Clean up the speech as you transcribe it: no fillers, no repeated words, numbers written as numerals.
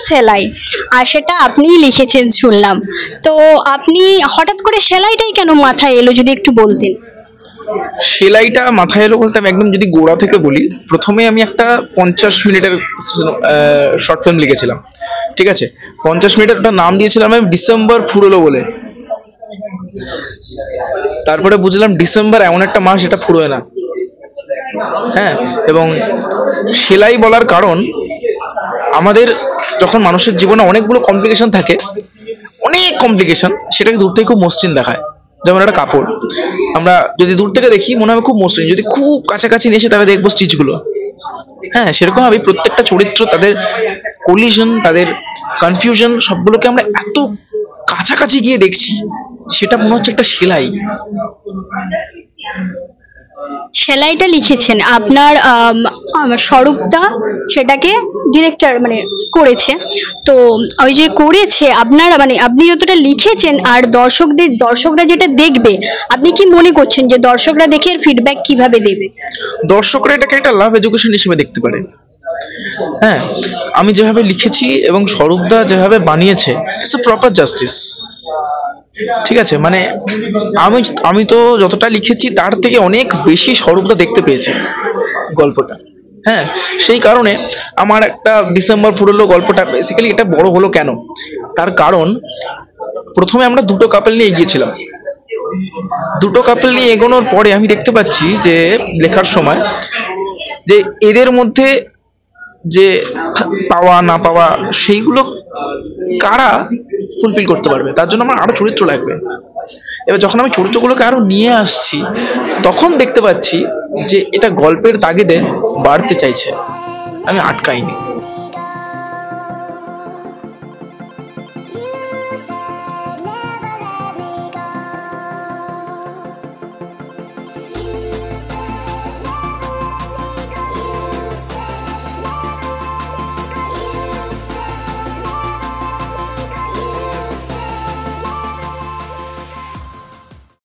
সেলাই, আর সেটা আপনিই লিখেছেন শুনলাম। তো আপনি হঠাৎ করে সেলাইটাই কেন মাথায় এলো, যদি একটু বলতেন। সেলাইটা মাথায় এলো বলতে আমি একদম যদি গোড়া থেকে বলি, প্রথমে আমি একটা 50 মিনিটের শর্ট ফিল্ম লিখেছিলাম। ঠিক আছে, 50 মিনিটের একটা নাম দিয়েছিলাম আমি ডিসেম্বর ফুরোলো বলে। তারপরে বুঝলাম ডিসেম্বর এমন একটা মাস যেটা ফুরোয় না। হ্যাঁ, এবং সেলাই বলার কারণ আমাদের যখন মানুষের জীবনে অনেকগুলো কমপ্লিকেশন থাকে, অনেক কমপ্লিকেশন, সেটাকে দূর থেকে খুব মসৃণ দেখায়। যেমন একটা কাপড় আমরা যদি দূর থেকে দেখি মনে হবে খুব মসৃণ, যদি খুব কাছাকাছি নিয়ে এসে তাহলে দেখবো স্টিচগুলো। হ্যাঁ, সেরকম আমি প্রত্যেকটা চরিত্র, তাদের কোলিশন, তাদের কনফিউশন, সবগুলোকে আমরা এত কাছাকাছি গিয়ে দেখছি, সেটা মনে হচ্ছে একটা সেলাই। সেলাইটা লিখেছেন আপনার স্বরূপদা, সেটাকে ডিরেক্টর মানে করেছে। তো ওই যে করেছে আপনার, মানে আপনি যতটা লিখেছেন আর দর্শকরা যেটা দেখবে, আপনি কি মনে করছেন যে দর্শকরা দেখে ফিডব্যাক কিভাবে দেবে? দর্শকরা এটাকে একটা লাভ এডুকেশন হিসেবে দেখতে পারে। হ্যাঁ, আমি যেভাবে লিখেছি এবং স্বরূপদা যেভাবে বানিয়েছে, ইটস এ প্রপার জাস্টিস। ঠিক আছে, মানে আমি আমি তো যতটা লিখেছি তার থেকে অনেক বেশি স্বরূপদা দেখতে পেয়েছে গল্পটা। হ্যাঁ, সেই কারণে আমার একটা ডিসেম্বর ফুরলো গল্পটা বেসিক্যালি এটা বড় হলো কেন, তার কারণ প্রথমে আমরা দুটো কাপল নিয়ে এগিয়েছিলাম। দুটো কাপল নিয়ে এগোনোর পরে আমি দেখতে পাচ্ছি যে লেখার সময় যে এদের মধ্যে যে পাওয়া না পাওয়া সেইগুলো কারা ফুলফিল করতে পারবে, তার জন্য আমার আরো চরিত্র লাগবে। এবার যখন আমি চরিত্রগুলোকে আরো নিয়ে আসছি, তখন দেখতে পাচ্ছি যে এটা গল্পের তাগিদে বাড়তে চাইছে, আমি আটকাইনি।